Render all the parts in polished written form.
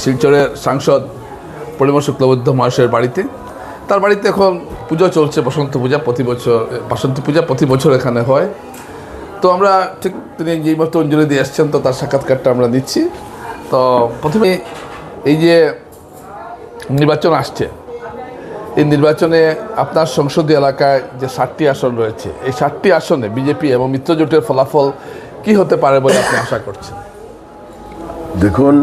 শিলচরের সাংসদ পরিমল শুক্লবৈদ্য মহাশয়ের বাড়িতে। তার বাড়িতে এখন পুজো চলছে, বসন্ত পূজা বাসন্তী পূজা প্রতি বছর এখানে হয়। তো আমরা ঠিক তিনি যেই মতো অঞ্জলি দিয়ে আসছেন, তো তার সাক্ষাৎকারটা আমরা নিচ্ছি। তো প্রথমে এই যে নির্বাচন আসছে, এই নির্বাচনে আপনার সংসদীয় এলাকায় যে 7টি আসন রয়েছে, এই 7টি আসনে বিজেপি এবং মিত্রজোটের ফলাফল কি হতে পারে বলে আপনি আশা করছেন? দেখুন,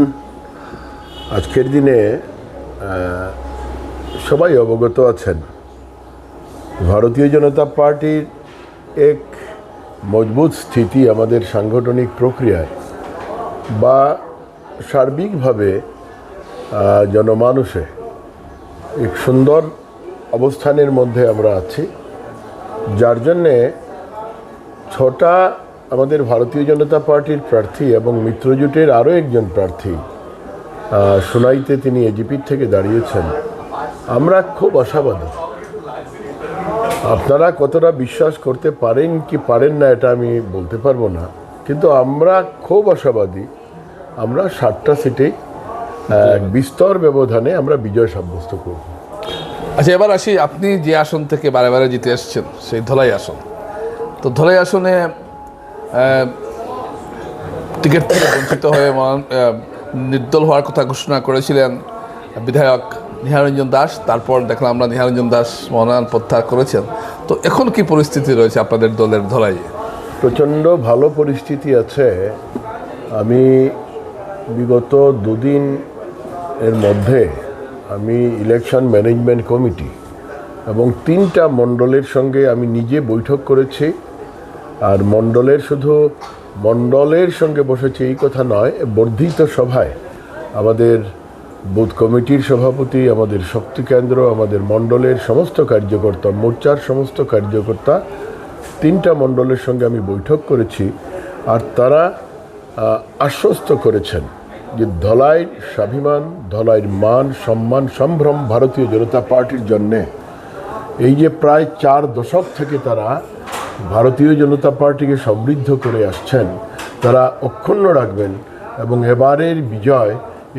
আজকের দিনে সবাই অবগত আছেন ভারতীয় জনতা পার্টির এক মজবুত স্থিতি আমাদের সাংগঠনিক প্রক্রিয়ায় বা সার্বিকভাবে জনমানুষে এক সুন্দর অবস্থানের মধ্যে আমরা আছি, যার জন্যে 6টা আমাদের ভারতীয় জনতা পার্টির প্রার্থী এবং মিত্রজোটের আরও একজন প্রার্থী সোনাইতে তিনি এজিপির থেকে দাঁড়িয়েছেন। আমরা খুব আশাবাদী। আপনারা কতটা বিশ্বাস করতে পারেন কি পারেন না এটা আমি বলতে পারবো না, কিন্তু আমরা খুব আশাবাদী। আমরা 7টা সিটে বিস্তর ব্যবধানে আমরা বিজয় সাব্যস্ত করব। আচ্ছা, এবার আসি, আপনি যে আসন থেকে বারে বারে জিতে আসছেন, সেই ধলাই আসন। তো ধলাই আসনে টিকিট থেকে বঞ্চিত হয়ে নির্দল হওয়ার কথা ঘোষণা করেছিলেন বিধায়ক নিহারঞ্জন দাস। তারপর দেখলাম আমরা নিহারঞ্জন দাস মনোনয়ন প্রত্যাহার করেছেন। তো এখন কি পরিস্থিতি রয়েছে আপনাদের দলের ধলাইয়ে? প্রচণ্ড ভালো পরিস্থিতি আছে। আমি বিগত 2 দিন এর মধ্যে আমি ইলেকশন ম্যানেজমেন্ট কমিটি এবং 3টা মণ্ডলের সঙ্গে আমি নিজে বৈঠক করেছি। আর মণ্ডলের সঙ্গে বসেছি এই কথা নয়, বর্ধিত সভায় আমাদের বুথ কমিটির সভাপতি, আমাদের শক্তি কেন্দ্র, আমাদের মণ্ডলের সমস্ত কার্যকর্তা, মোর্চার সমস্ত কার্যকর্তা, 3টা মণ্ডলের সঙ্গে আমি বৈঠক করেছি। আর তারা আশ্বস্ত করেছেন যে ধলাইয়ের স্বাভিমান, ধলাইয়ের মান, সম্মান, সম্ভ্রম ভারতীয় জনতা পার্টির জন্যে এই যে প্রায় 4 দশক থেকে তারা ভারতীয় জনতা পার্টিকে সমৃদ্ধ করে আসছেন, তারা অক্ষুণ্ণ রাখবেন এবং এবারের বিজয়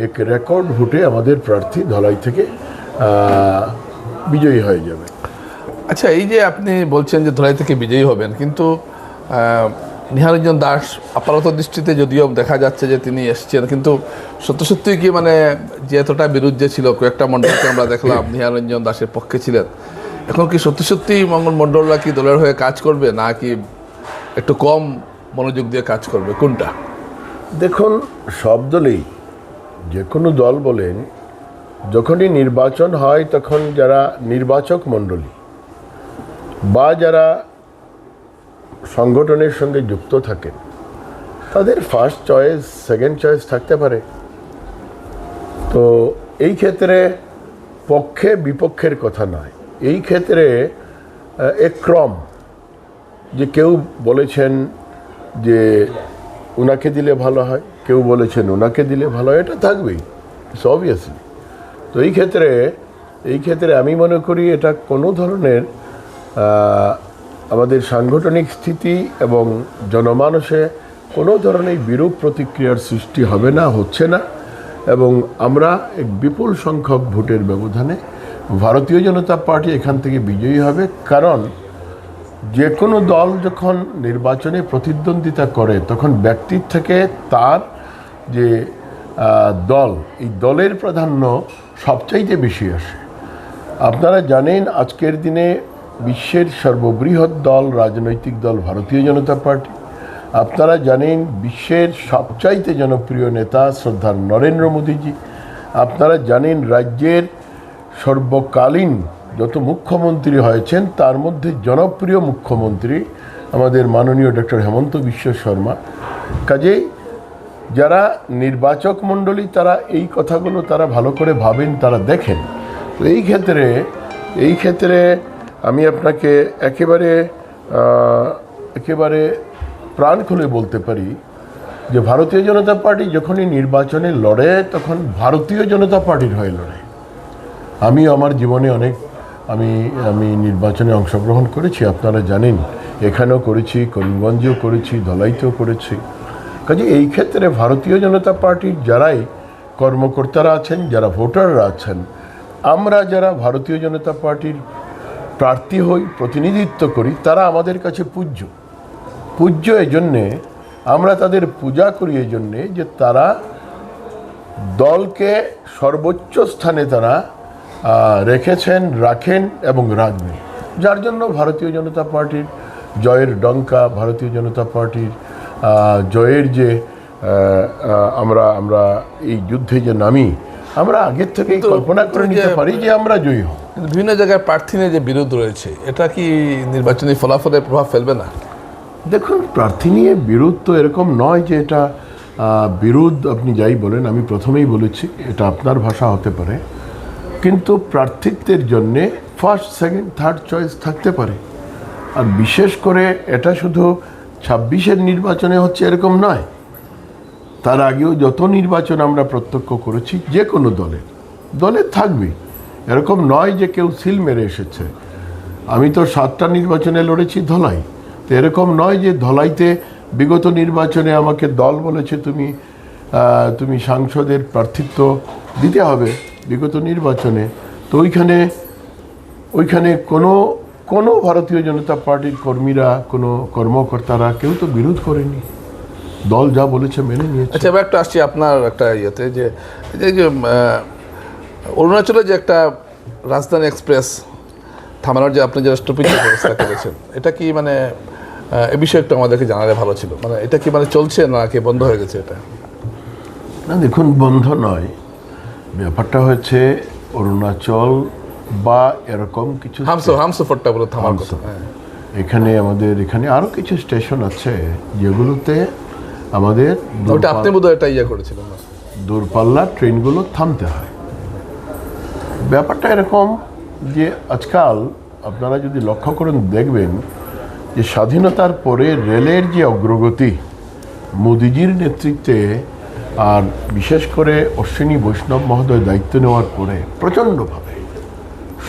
এক রেকর্ড ভোটে আমাদের প্রার্থী ধলাই থেকে বিজয়ী হয়ে যাবে। আচ্ছা, এই যে আপনি বলছেন যে ধলাই থেকে বিজয়ী হবেন, কিন্তু নিহারঞ্জন দাস আপাতত দৃষ্টিতে যদিও দেখা যাচ্ছে যে তিনি এসছেন, কিন্তু সত্যি কি যে এতটা বিরুদ্ধে ছিল, কয়েকটা মণ্ডলকে আমরা দেখলাম নিহারঞ্জন দাসের পক্ষে ছিলেন, এখন কি সত্যি মণ্ডলরা কি দলের হয়ে কাজ করবে, না কি একটু কম মনোযোগ দিয়ে কাজ করবে, কোনটা? দেখুন, সব দলেই, যে কোনো দল বলেন, যখনই নির্বাচন হয় তখন যারা নির্বাচক মণ্ডলী বা যারা সংগঠনের সঙ্গে যুক্ত থাকেন, তাদের ফার্স্ট চয়েস, সেকেন্ড চয়েস থাকতে পারে। তো এই ক্ষেত্রে পক্ষে বিপক্ষের কথা নয়, এই ক্ষেত্রে এক ক্রম, যে কেউ বলেছেন যে ওনাকে দিলে ভালো হয়, কেউ বলেছেন ওনাকে দিলে ভালো হয়, এটা থাকবেই, ইটস অবভিয়াসলি। তো এই ক্ষেত্রে আমি মনে করি এটা কোনো ধরনের আমাদের সাংগঠনিক স্থিতি এবং জনমানসে কোনো ধরনের বিরূপ প্রতিক্রিয়ার সৃষ্টি হবে না, হচ্ছে না। এবং আমরা এক বিপুল সংখ্যক ভোটের ব্যবধানে ভারতীয় জনতা পার্টি এখান থেকে বিজয়ী হবে। কারণ যে কোনো দল যখন নির্বাচনে প্রতিদ্বন্দ্বিতা করে, তখন ব্যক্তির থেকে তার যে দল, এই দলের প্রাধান্য সবচাইতে বেশি আসে। আপনারা জানেন আজকের দিনে বিশ্বের সর্ববৃহৎ দল, রাজনৈতিক দল ভারতীয় জনতা পার্টি। আপনারা জানেন বিশ্বের সবচাইতে জনপ্রিয় নেতা শ্রদ্ধার নরেন্দ্র মোদীজি। আপনারা জানেন রাজ্যের সর্বকালীন যত মুখ্যমন্ত্রী হয়েছেন, তার মধ্যে জনপ্রিয় মুখ্যমন্ত্রী আমাদের মাননীয় ডক্টর হেমন্ত বিশ্ব শর্মা। কাজেই যারা নির্বাচক মণ্ডলী, তারা এই কথাগুলো তারা ভালো করে ভাবেন, তারা দেখেন। তো এই ক্ষেত্রে আমি আপনাকে একেবারে প্রাণ খুলে বলতে পারি যে ভারতীয় জনতা পার্টি যখনই নির্বাচনে লড়ে, তখন ভারতীয় জনতা পার্টির হয়ে লড়ে। আমি আমার জীবনে আমি নির্বাচনে অংশগ্রহণ করেছি, আপনারা জানেন, এখানেও করেছি, করিমগঞ্জেও করেছি, ধলাইতেও করেছি। কাজে এই ক্ষেত্রে ভারতীয় জনতা পার্টির যারাই কর্মকর্তারা আছেন, যারা ভোটাররা আছেন, আমরা যারা ভারতীয় জনতা পার্টির প্রার্থী হই, প্রতিনিধিত্ব করি, তারা আমাদের কাছে পূজ্য এই জন্যে, আমরা তাদের পূজা করি এই জন্যে যে তারা দলকে সর্বোচ্চ স্থানে তারা রেখেছেন, রাখেন এবং রাখবেন। যার জন্য ভারতীয় জনতা পার্টির জয়ের ডঙ্কা, ভারতীয় জনতা পার্টির জয়ের যে আমরা এই যুদ্ধে যে নামি, আমরা আগের থেকেই কল্পনা করে নিতে পারি যে আমরা জয়ী হব। বিভিন্ন জায়গায় প্রার্থী নিয়ে যে বিরোধ রয়েছে, এটা কি নির্বাচনী ফলাফলে প্রভাব ফেলবে না? দেখুন, প্রার্থী নিয়ে বিরোধ তো এরকম নয় যে এটা বিরোধ, আপনি যাই বলেন, আমি প্রথমেই বলেছি এটা আপনার ভাষা হতে পারে, কিন্তু প্রার্থিত্বের জন্যে ফার্স্ট, সেকেন্ড, থার্ড চয়েস থাকতে পারে। আর বিশেষ করে এটা শুধু 26-এর নির্বাচনে হচ্ছে এরকম নয়, তার আগেও যত নির্বাচন আমরা প্রত্যক্ষ করেছি যে কোনো দলের থাকবে। এরকম নয় যে কেউ সিল মেরে এসেছে। আমি তো 7টা নির্বাচনে লড়েছি ধলাই, তো এরকম নয় যে ধলাইতে বিগত নির্বাচনে আমাকে দল বলেছে তুমি সাংসদের প্রার্থিত্ব দিতে হবে বিগত নির্বাচনে। তো ওইখানে কোনো ভারতীয় জনতা পার্টির কর্মীরা, কোনো কর্মকর্তারা কেউ তো বিরোধ করেনি, দল যা বলেছে মেনে নিয়েছে। আচ্ছা, এবার একটু আসছি আপনার একটা ইয়েতে, যে অরুণাচলে যে একটা রাজধানী এক্সপ্রেস থামানোর যে আপনি যে স্টপেজের ব্যবস্থা করেছেন, এটা কি মানে এ বিষয়ে একটু আমাদেরকে জানালে ভালো ছিল। মানে এটা কি মানে চলছে না কি বন্ধ হয়ে গেছে? এটা না, দেখুন, বন্ধ নয়, ব্যাপারটা হয়েছে অরুণাচল বা এরকম কিছু হামসফরটা বলে থামার কথা। এখানে আরও কিছু স্টেশন আছে যেগুলোতে আমাদের ওটা আপনি বোধহয় এটা করেছিলেন, দূরপাল্লার ট্রেনগুলো থামতে হয়। ব্যাপারটা এরকম যে আজকাল আপনারা যদি লক্ষ্য করেন দেখবেন যে স্বাধীনতার পরে রেলের যে অগ্রগতি মোদিজির নেতৃত্বে, আর বিশেষ করে অশ্বিনী বৈষ্ণব মহোদয় দায়িত্ব নেওয়ার পরে প্রচণ্ডভাবে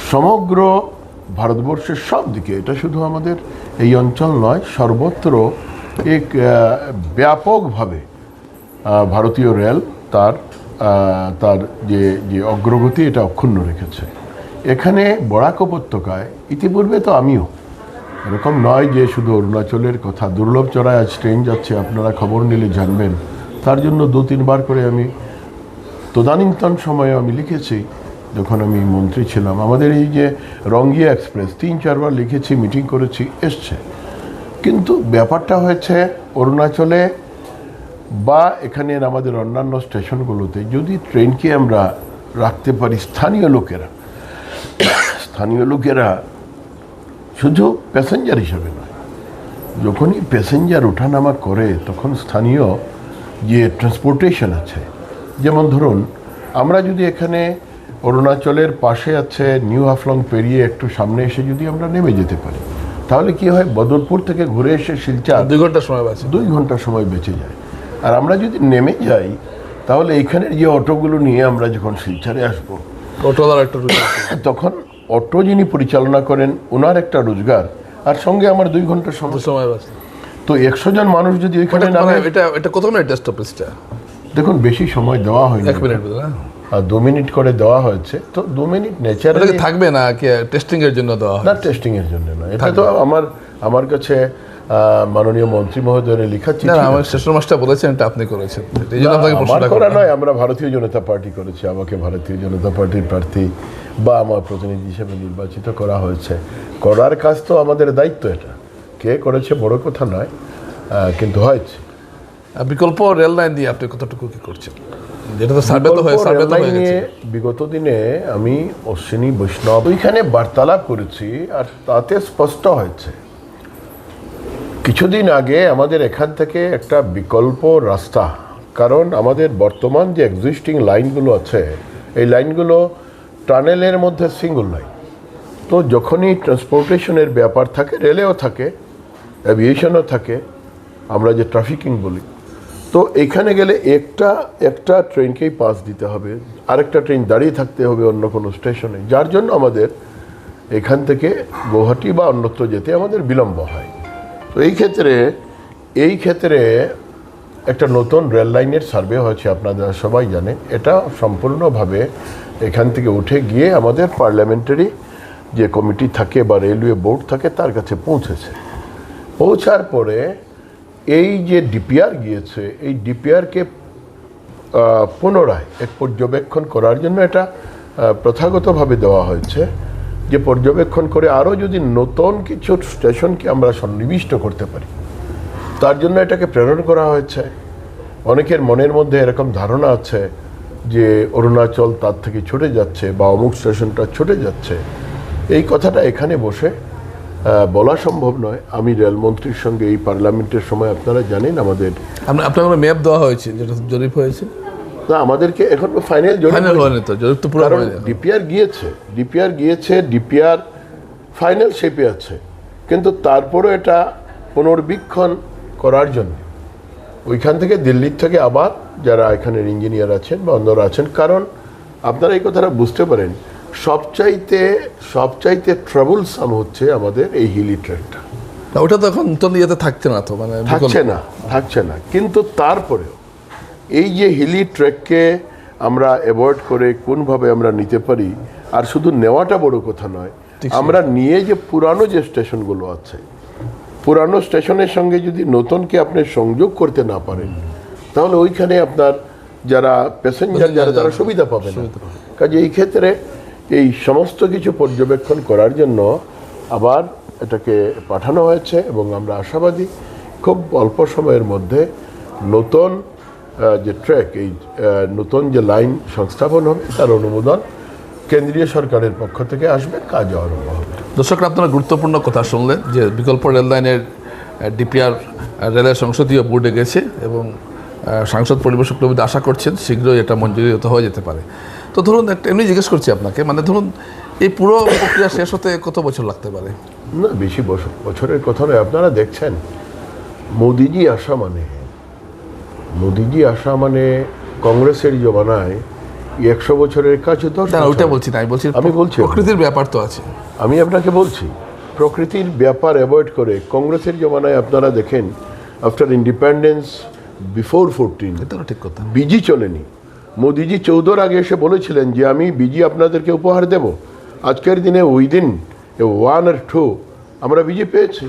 সমগ্র ভারতবর্ষের সব দিকে, এটা শুধু আমাদের এই অঞ্চল নয়, সর্বত্র এক ব্যাপকভাবে ভারতীয় রেল তার যে অগ্রগতি এটা অক্ষুণ্ণ রেখেছে। এখানে বরাক উপত্যকায় ইতিপূর্বে তো আমিও, এরকম নয় যে শুধু অরুণাচলের কথা, দুর্লভ চড়ায় আজ ট্রেন যাচ্ছে, আপনারা খবর নিলে জানবেন। তার জন্য 2-3 বার করে আমি তদানীন্তন সময়ে আমি লিখেছি, যখন আমি মন্ত্রী ছিলাম। আমাদের এই যে রঙ্গিয়া এক্সপ্রেস 3-4 বার লিখেছি, মিটিং করেছি, এসছে। কিন্তু ব্যাপারটা হয়েছে অরুণাচলে বা এখানে আমাদের অন্যান্য স্টেশনগুলোতে যদি ট্রেনকে আমরা রাখতে পারি, স্থানীয় লোকেরা শুধু প্যাসেঞ্জার হিসাবে নয়, যখনই প্যাসেঞ্জার ওঠানামা করে তখন স্থানীয় যে ট্রান্সপোর্টেশন আছে, যেমন ধরুন আমরা যদি এখানে অরুণাচলের পাশে আছে নিউ হাফলং পেরিয়ে একটু সামনে এসে যদি আমরা নেমে যেতে পারি, তাহলে কি হয়, বদরপুর থেকে ঘুরে এসে শিলচর 2 ঘন্টা সময় বাঁচে, 2 ঘন্টা সময় বেঁচে যায়। আর আমরা যদি নেমে যাই তাহলে এইখানের যে অটোগুলো নিয়ে আমরা যখন শিলচরে আসবো, তখন অটো যিনি পরিচালনা করেন ওনার একটা রোজগার, আর সঙ্গে আমার 2 ঘন্টা সময় বাঁচে। তো 100 জন মানুষ যদি ওইখানে নামে, এটা কত মিনিট স্টপেজটা? দেখুন, বেশি সময় দেওয়া হয়নি, 1 মিনিট, আর 2 মিনিট করে দেওয়া হয়েছে। তো 2 মিনিট ন্যাচারালি থাকবে না, টেস্টিং এর জন্য দেওয়া হয় না, টেস্টিং এর জন্য না। এটা তো আমার কাছে মাননীয় মন্ত্রী মহোদয়ের লেখা চিঠি। আমার স্টেশন মাস্টার বলেছেন এটা আপনি করেছেন, এই জন্য আপনাকে প্রশ্নটা করা নয়, আমরা ভারতীয় জনতা পার্টি করেছি, আমাকে ভারতীয় জনতা পার্টির প্রার্থী বা আমার প্রতিনিধি হিসেবে নির্বাচিত করা হয়েছে। করার কাজ তো আমাদের দায়িত্ব, এটা কে করেছে বড় কথা নয়, কিন্তু হয়েছে। বিকল্প রেল লাইন দিয়ে আপনি কতটুকু কি করছেন? যেটা তো সার্ভে তো হয়ে গেছে। বিগত দিনে আমি অশ্বিনী বৈষ্ণব ওইখানে বার্তালাপ করেছি, আর তাতে স্পষ্ট হয়েছে কিছুদিন আগে আমাদের এখান থেকে একটা বিকল্প রাস্তা, কারণ আমাদের বর্তমান যে এক্সিস্টিং লাইনগুলো আছে, এই লাইনগুলো টানেলের মধ্যে সিঙ্গল লাইন। তো যখনই ট্রান্সপোর্টেশনের ব্যাপার থাকে, রেলেও থাকে, অ্যাভিয়েশনও থাকে, আমরা যে ট্রাফিকিং বলি, তো এইখানে গেলে একটা ট্রেনকেই পাস দিতে হবে, আরেকটা ট্রেন দাঁড়িয়ে থাকতে হবে অন্য কোনো স্টেশনে, যার জন্য আমাদের এখান থেকে গুয়াহাটি বা অন্যত্র যেতে আমাদের বিলম্ব হয়। তো এই ক্ষেত্রে একটা নতুন রেল লাইনের সার্ভে হয়েছে, আপনারা সবাই জানেন। এটা সম্পূর্ণভাবে এখান থেকে উঠে গিয়ে আমাদের পার্লামেন্টারি যে কমিটি থাকে বা রেলওয়ে বোর্ড থাকে তার কাছে পৌঁছেছে। পৌঁছার পরে এই যে ডিপিআর গিয়েছে, এই ডিপিআরকে পুনরায় এক পর্যবেক্ষণ করার জন্য এটা প্রথাগতভাবে দেওয়া হয়েছে, যে পর্যবেক্ষণ করে আরও যদি নতুন কিছু স্টেশনকে আমরা সন্নিবিষ্ট করতে পারি, তার জন্য এটাকে প্রেরণ করা হয়েছে। অনেকের মনের মধ্যে এরকম ধারণা আছে যে অরুণাচল তার থেকে ছুটে যাচ্ছে বা অমুক স্টেশনটা ছুটে যাচ্ছে। এই কথাটা এখানে বসে বলা সম্ভব নয়। আমি রেলমন্ত্রীর সঙ্গে এই পার্লামেন্টের সময়, আপনারা জানেন আমাদের আপনার ম্যাপ দেওয়া হয়েছে যেটা জরিপ হয়েছে না, আমাদেরকে এখন ফাইনাল হয়নি তো, জরিপ তো পুরো হয়নি। ডিপিআর গিয়েছে, ডিপিআর ফাইনাল শেপে আছে, কিন্তু তারপরে এটা পুনর্বীক্ষণ করার জন্য ওইখান থেকে দিল্লির থেকে আবার যারা এখানের ইঞ্জিনিয়ার আছেন বা অন্যরা আছেন, কারণ আপনারা এই কথাটা বুঝতে পারেন, সবচাইতে ট্রাবলসাম হচ্ছে আমাদের এই হিলি ট্রেকটা। ওটা তো এখন নতুন ইয়েতে থাকছে না তো, মানে থাকছে না। কিন্তু তারপরেও এই যে হিলি ট্রেককে আমরা অ্যাভয়েড করে কোনভাবে আমরা নিতে পারি, আর শুধু নেওয়াটা বড় কথা নয়, আমরা নিয়ে যে পুরানো যে স্টেশনগুলো আছে, পুরানো স্টেশনের সঙ্গে যদি নতুনকে আপনি সংযোগ করতে না পারেন, তাহলে ওইখানে আপনার যারা প্যাসেঞ্জার যারা তারা সুবিধা পাবে না। কাজে এই ক্ষেত্রে এই সমস্ত কিছু পর্যবেক্ষণ করার জন্য আবার এটাকে পাঠানো হয়েছে, এবং আমরা আশাবাদী খুব অল্প সময়ের মধ্যে নতুন যে ট্র্যাক, এই নতুন যে লাইন সংস্থাপন হবে তার অনুমোদন কেন্দ্রীয় সরকারের পক্ষ থেকে আসবে, কাজ আরম্ভ হবে। দর্শকরা, আপনারা গুরুত্বপূর্ণ কথা শুনলেন যে বিকল্প রেল লাইনের ডিপিআর রেলের সংসদীয় বোর্ডে গেছে, এবং সাংসদ পরিবেশ শুক্লবৈদ্য আশা করছেন শীঘ্রই এটা মঞ্জুরি হয়ে যেতে পারে। তো ধরুন একটা এমনি জিজ্ঞেস করছি আপনাকে, মানে ধরুন এই পুরো প্রক্রিয়া শেষ হতে কত বছর লাগতে পারে? না, বেশি বছরের কথা নয়। আপনারা দেখছেন মোদিজি আসা মানে কংগ্রেসের জমানায় 100 বছরের কাছে 10 বছর। ওইটা বলছি না, আমি বলছি প্রকৃতির ব্যাপার তো আছে। আমি আপনাকে বলছি প্রকৃতির ব্যাপার অ্যাভয়েড করে কংগ্রেসের জমানায় আপনারা দেখেন আফটার ইন্ডিপেন্ডেন্স বিফোর 14 এটা ঠিক কথা, বিজি চলেনি। মোদিজি 14 আগে এসে বলেছিলেন যে আমি বিজি আপনাদেরকে উপহার দেব। আজকের দিনে উইদিন 1 or 2 আমরা বিজি পেয়েছি।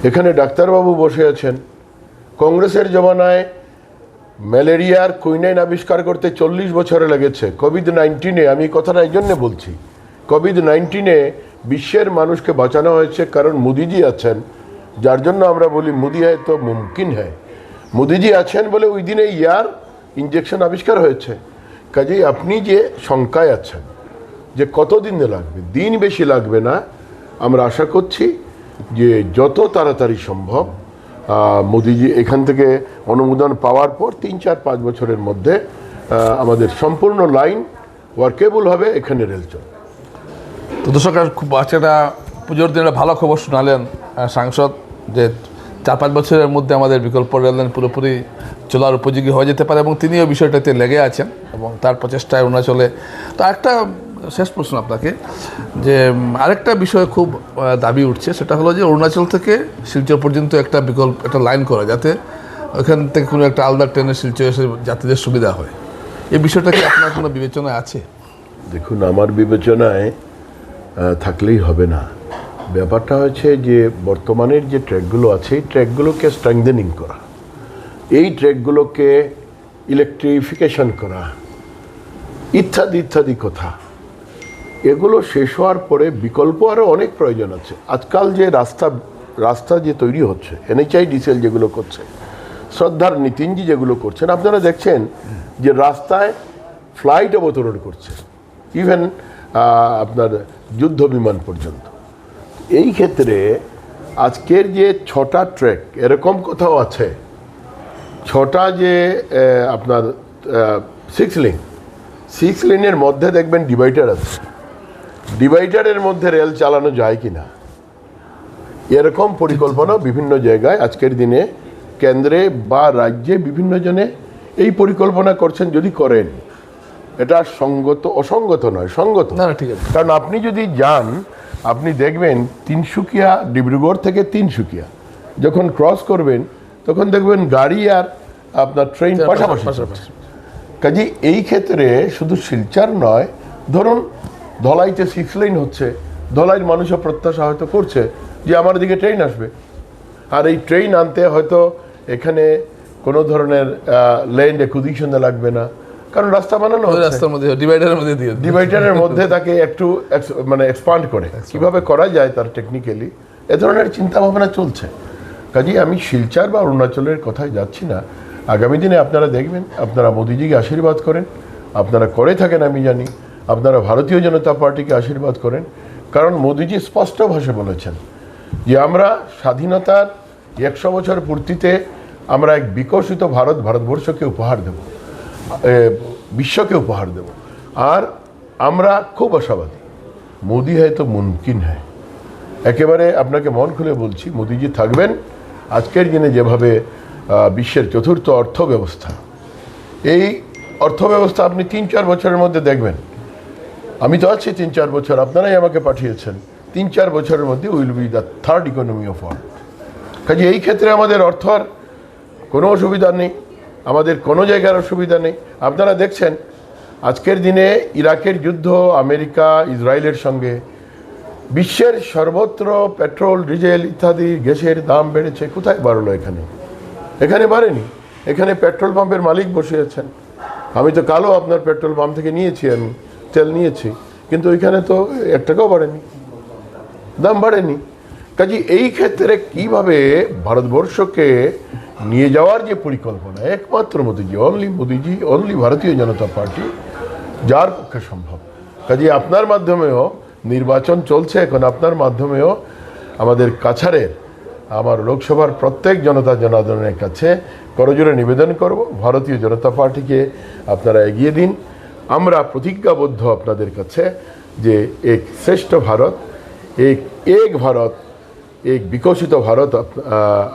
এখানে ডাক্তারবাবু বসে আছেন। কংগ্রেসের জমানায় ম্যালেরিয়ার কুইনাইন আবিষ্কার করতে 40 বছরে লেগেছে। কোভিড-19-এ, আমি কথাটা এই জন্যে বলছি, কোভিড-19-এ বিশ্বের মানুষকে বাঁচানো হয়েছে কারণ মোদিজি আছেন, যার জন্য আমরা বলি মোদি হ্যায় তো মুমকিন হ্যায়। মোদিজি আছেন বলে ওই দিনে ইয়ার ইঞ্জেকশন আবিষ্কার হয়েছে। কাজেই আপনি যে শঙ্কায় আছেন যে কতদিন লাগবে, দিন বেশি লাগবে না। আমরা আশা করছি যে যত তাড়াতাড়ি সম্ভব মোদিজি এখান থেকে অনুমোদন পাওয়ার পর 3-4-5 বছরের মধ্যে আমাদের সম্পূর্ণ লাইন ওয়ার্কেবল হবে, এখানে রেল চলবে। তো দর্শকরা, খুব একটা পুজোর দিনে ভালো খবর শোনালেন সাংসদ, যে 4-5 বছরের মধ্যে আমাদের বিকল্প রেল লাইন পুরোপুরি চলার উপযোগী হয়ে যেতে পারে, এবং তিনিও বিষয়টাতে লেগে আছেন এবং তার প্রচেষ্টায় অরুণাচলে। তো একটা শেষ প্রশ্ন আপনাকে, যে আরেকটা বিষয় খুব দাবি উঠছে, সেটা হলো যে অরুণাচল থেকে শিলচর পর্যন্ত একটা লাইন করা, যাতে ওখান থেকে কোনো একটা আলাদা ট্রেনের শিলচর এসে যাত্রীদের সুবিধা হয়। এই বিষয়টা কি আপনার কোনো বিবেচনায় আছে? দেখুন, আমার বিবেচনায় থাকলেই হবে না। ব্যাপারটা হচ্ছে যে বর্তমানের যে ট্র্যাকগুলো আছে, এই ট্র্যাকগুলোকে স্ট্রেংথেনিং করা, এই ট্র্যাকগুলোকে ইলেকট্রিফিকেশন করা, ইত্যাদি কথা, এগুলো শেষ হওয়ার পরে বিকল্প আরও অনেক প্রয়োজন আছে। আজকাল যে রাস্তা যে তৈরি হচ্ছে, NHIDCL যেগুলো করছে, শ্রদ্ধার নীতিনজি যেগুলো করছেন, আপনারা দেখছেন যে রাস্তায় ফ্লাইট অবতরণ করছে, ইভেন আপনার যুদ্ধ বিমান পর্যন্ত। এই ক্ষেত্রে আজকের যে 6টা ট্র্যাক, এরকম কোথাও আছে 6টা যে আপনার 6 লেনের মধ্যে দেখবেন ডিভাইডার আছে, ডিভাইডারের মধ্যে রেল চালানো যায় কিনা, এরকম পরিকল্পনা বিভিন্ন জায়গায় আজকের দিনে কেন্দ্রে বা রাজ্যে বিভিন্ন জনে এই পরিকল্পনা করছেন। যদি করেন, এটা অসঙ্গত নয়, সঙ্গত। ঠিক আছে। কারণ আপনি যদি যান, আপনি দেখবেন ডিব্রুগড় থেকে তিনসুকিয়া যখন ক্রস করবেন, তখন দেখবেন গাড়ি আর আপনার ট্রেন পাশাপাশি চলছে। কাজে এই ক্ষেত্রে শুধু শিলচর নয়, ধরুন ধলাইতে 6 লেন হচ্ছে, ধলাইয়ের মানুষও প্রত্যাশা হয়তো করছে যে আমার দিকে ট্রেন আসবে, আর এই ট্রেন আনতে হয়তো এখানে কোনো ধরনের ল্যান্ড অ্যাকুইজিশনে লাগবে না, কারণ রাস্তা বানানো ওই হচ্ছে। রাস্তার মধ্যে ডিভাইডারের মধ্যে দিয়ে দিন। ডিভাইডারের মধ্যে তাকে একটু মানে এক্সপান্ড করে কিভাবে করা যায় তার টেকনিক্যালি এ ধরনের চিন্তা ভাবনা চলছে। কাজেই আমি শিলচর বা অরুণাচলের কথায় যাচ্ছি না। আগামী দিনে আপনারা দেখবেন, আপনারা মোদিজিকে আশীর্বাদ করেন, আপনারা করে থাকেন আমি জানি, আপনারা ভারতীয় জনতা পার্টিকে আশীর্বাদ করেন, কারণ মোদিজি স্পষ্ট ভাষায় বলেছেন যে আমরা স্বাধীনতার 100 বছর পূর্তিতে আমরা এক বিকশিত ভারতবর্ষকে উপহার দেব, বিশ্বকে উপহার দেব। আর আমরা খুব আশাবাদী, মোদি হয় তো মুমকিন হয়। একেবারে আপনাকে মন খুলে বলছি, মোদিজি থাকবেন, আজকের দিনে যেভাবে বিশ্বের চতুর্থ অর্থব্যবস্থা, এই অর্থব্যবস্থা আপনি 3-4 বছরের মধ্যে দেখবেন। আমি তো আছি 3-4 বছর, আপনারাই আমাকে পাঠিয়েছেন, 3-4 বছরের মধ্যে will be the third economy of world. কাজে এই ক্ষেত্রে আমাদের অর্থর কোনো অসুবিধা নেই, আমাদের কোনো জায়গার অসুবিধা নেই। আপনারা দেখছেন আজকের দিনে ইরাকের যুদ্ধ, আমেরিকা ইসরায়েলের সঙ্গে, বিশ্বের সর্বত্র পেট্রোল, ডিজেল ইত্যাদি গ্যাসের দাম বেড়েছে। কোথায় বাড়লো? এখানে বাড়েনি। এখানে পেট্রোল পাম্পের মালিক বসে আছেন। আমি তো কালও আপনার পেট্রোল পাম্প থেকে নিয়েছি, আমি তেল নিয়েছি, কিন্তু ওইখানে তো 1 টাকাও বাড়েনি, দাম বাড়েনি। কাজে এই ক্ষেত্রে কিভাবে ভারতবর্ষকে নিয়ে যাওয়ার যে পরিকল্পনা, একমাত্র মোদিজি, অনলি ভারতীয় জনতা পার্টি যার পক্ষে সম্ভব। কাজে আপনার মাধ্যমেও নির্বাচন চলছে এখন, আপনার মাধ্যমেও আমাদের কাছাড়ের, আমার লোকসভার প্রত্যেক জনার্দনের কাছে করজোড়ে নিবেদন করব, ভারতীয় জনতা পার্টিকে আপনারা এগিয়ে দিন। আমরা প্রতিজ্ঞাবদ্ধ আপনাদের কাছে যে এক শ্রেষ্ঠ ভারত, এক ভারত, এক বিকশিত ভারত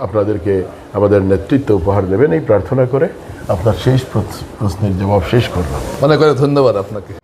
আপনাদেরকে আমাদের নেতৃত্ব উপহার দেবেন, এই প্রার্থনা করে আপনার শেষ প্রশ্নের জবাব শেষ করলাম। অনেক অনেক ধন্যবাদ আপনাকে।